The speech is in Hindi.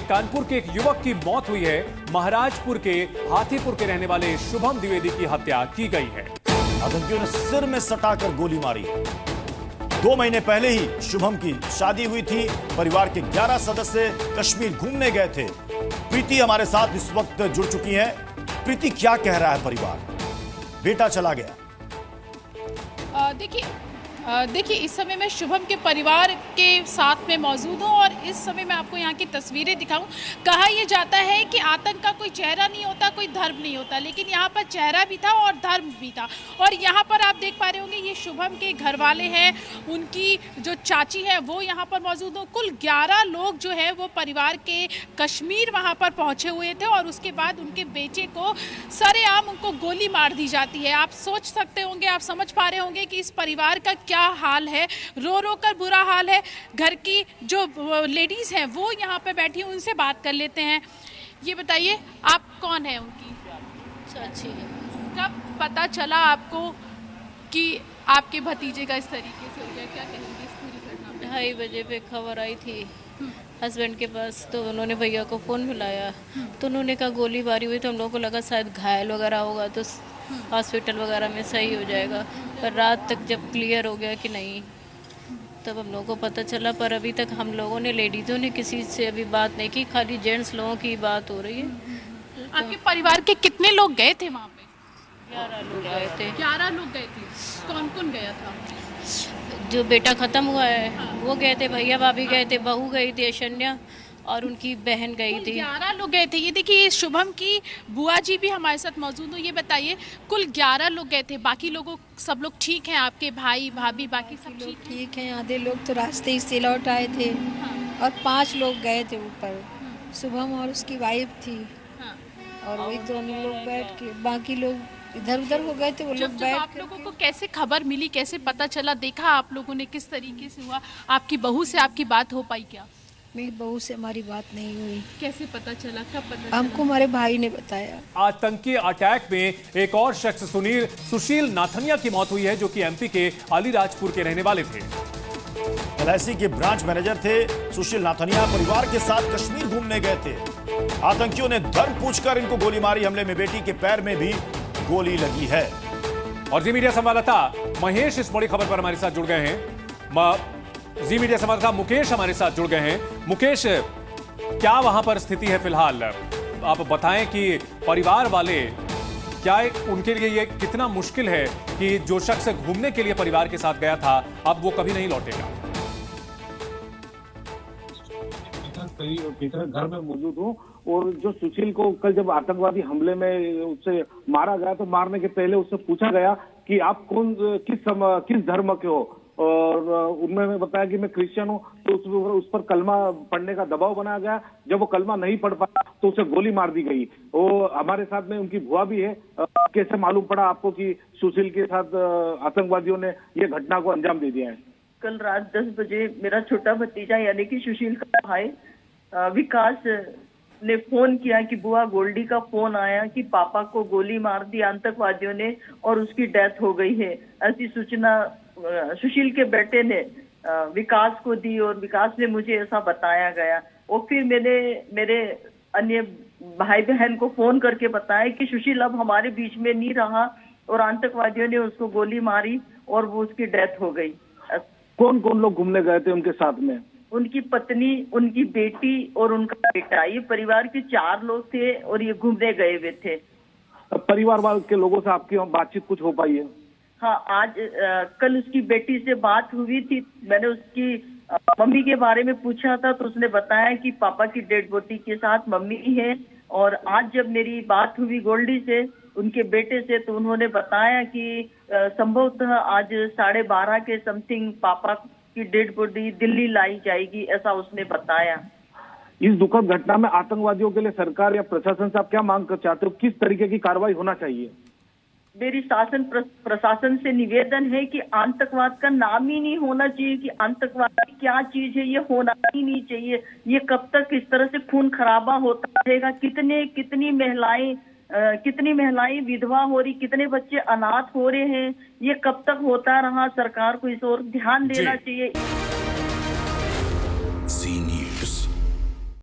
कानपुर के एक युवक की मौत हुई है। महाराजपुर के हाथीपुर के रहने वाले शुभम द्विवेदी की हत्या की गई है। आतंकियों ने सिर में सटाकर गोली मारी। 2 महीने पहले ही शुभम की शादी हुई थी। परिवार के 11 सदस्य कश्मीर घूमने गए थे। प्रीति हमारे साथ इस वक्त जुड़ चुकी है। प्रीति, क्या कह रहा है परिवार? बेटा चला गया। देखिए इस समय मैं शुभम के परिवार के साथ में मौजूद हूँ और इस समय मैं आपको यहाँ की तस्वीरें दिखाऊं। कहा यह जाता है कि आतंक का कोई चेहरा नहीं होता, कोई धर्म नहीं होता, लेकिन यहाँ पर चेहरा भी था और धर्म भी था। और यहाँ पर आप देख पा रहे होंगे ये शुभम के घर वाले हैं, उनकी जो चाची है वो यहाँ पर मौजूद हो। कुल 11 लोग जो है वो परिवार के कश्मीर वहाँ पर पहुँचे हुए थे और उसके बाद उनके बेटे को सरेआम उनको गोली मार दी जाती है। आप सोच सकते होंगे, आप समझ पा रहे होंगे कि इस परिवार का क्या हाल है। रो रो कर बुरा हाल है। घर की जो लेडीज हैं वो यहाँ पे बैठी हैं, उनसे बात कर लेते हैं। ये बताइए आप कौन है? उनकी चाची है। कब पता चला आपको कि आपके भतीजे का इस तरीके से हो गया? क्या कहेंगे इस पूरी घटना पे? 2:30 बजे पे खबर आई थी हस्बैंड के पास, तो उन्होंने भैया को फ़ोन मिलाया तो उन्होंने कहा गोली बारी हुई। तो हम लोगों को लगा शायद घायल वगैरह होगा तो हॉस्पिटल वगैरह में सही हो जाएगा, पर रात तक जब क्लियर हो गया कि नहीं तब हम लोगों को पता चला। पर अभी तक हम लोगों ने, लेडीज़ों ने किसी से अभी बात नहीं की, खाली जेंट्स लोगों की बात हो रही है। आपके परिवार के कितने लोग गए थे वहाँ पे? 11 लोग गए थे। 11 लोग गए थे। कौन कौन गया था? जो बेटा ख़त्म हुआ है वो गए थे, भैया भाभी गए थे, बहू गई थी अशन्या और उनकी बहन गई थी। 11 लोग गए थे। ये देखिए शुभम की बुआ जी भी हमारे साथ मौजूद हो। ये बताइए कुल 11 लोग गए थे, बाकी लोगों सब लोग ठीक हैं? आपके भाई भाभी बाकी सब ठीक हैं? आधे लोग तो रास्ते ही से लौट आए थे और 5 लोग गए थे ऊपर। शुभम और उसकी वाइफ थी और वही दोनों लोग बैठ के, बाकी लोग इधर उधर हो गए थे। वो लोग बैठ। आप लोगों को कैसे खबर मिली, कैसे पता चला, देखा आप लोगों ने, किस तरीके से हुआ? आपकी बहू से आपकी बात हो पाई क्या? मेरी बहू से हमारी बात नहीं हुई। कैसे पता चला, कब पता चला? हमको हमारे भाई ने बताया। आतंकी अटैक में एक और शख्स सुशील नाथनिया की मौत हुई है, जो कि एमपी के अलीराजपुर के रहने वाले थे। LIC के ब्रांच मैनेजर थे सुशील नाथनिया। परिवार के साथ कश्मीर घूमने गए थे। आतंकियों ने धर्म पूछकर इनको गोली मारी। हमले में बेटी के पैर में भी गोली लगी है। और जी मीडिया संवाददाता महेश इस बड़ी खबर पर हमारे साथ जुड़ गए हैं। जी मीडिया संवाददाता मुकेश हमारे साथ जुड़ गए हैं। मुकेश, क्या वहां पर स्थिति है फिलहाल? आप बताएं कि परिवार वाले क्या, उनके लिए ये कितना मुश्किल है कि जो शख्स घूमने के लिए परिवार के साथ गया था अब वो कभी नहीं लौटेगा? घर में मौजूद हूँ और जो सुशील को कल जब आतंकवादी हमले में उससे मारा गया तो मारने के पहले उससे पूछा गया कि आप किस धर्म के हो, और उन्होंने बताया कि मैं क्रिश्चियन हूँ। तो उस पर कलमा पढ़ने का दबाव बनाया गया। जब वो कलमा नहीं पढ़ पाया तो उसे गोली मार दी गई। वो हमारे साथ में उनकी बुआ भी है। कैसे मालूम पड़ा आपको कि सुशील के साथ आतंकवादियों ने ये घटना को अंजाम दे दिया है? कल रात 10 बजे मेरा छोटा भतीजा यानी कि सुशील का भाई विकास ने फोन किया कि बुआ गोल्डी का फोन आया कि पापा को गोली मार दी आतंकवादियों ने और उसकी डेथ हो गई है। ऐसी सूचना सुशील के बेटे ने विकास को दी और विकास ने मुझे ऐसा बताया गया। और फिर मैंने मेरे अन्य भाई बहन को फोन करके बताया कि सुशील अब हमारे बीच में नहीं रहा और आतंकवादियों ने उसको गोली मारी और वो उसकी डेथ हो गई। कौन कौन लोग घूमने गए थे उनके साथ में? उनकी पत्नी, उनकी बेटी और उनका बेटा। ये परिवार के 4 लोग थे और ये घूमने गए हुए थे। परिवार वाले के लोगों से आपकी बातचीत कुछ हो पाई है? हाँ, आज कल उसकी बेटी से बात हुई थी। मैंने उसकी मम्मी के बारे में पूछा था तो उसने बताया कि पापा की डेड बॉडी के साथ मम्मी है। और आज जब मेरी बात हुई गोल्डी से, उनके बेटे से, तो उन्होंने बताया कि संभवतः आज 12:30 के समथिंग पापा की डेड बॉडी दिल्ली लाई जाएगी, ऐसा उसने बताया। इस दुखद घटना में आतंकवादियों के लिए सरकार या प्रशासन से आप क्या मांग कर चाहते हो? किस तरीके की कार्रवाई होना चाहिए? मेरी शासन प्रशासन से निवेदन है कि आतंकवाद का नाम ही नहीं होना चाहिए, कि आतंकवाद क्या चीज है ये होना ही नहीं चाहिए। ये कब तक इस तरह से खून खराबा होता रहेगा? कितनी महिलाएं विधवा हो रही, कितने बच्चे अनाथ हो रहे हैं। ये कब तक होता रहा? सरकार को इस ओर ध्यान देना चाहिए।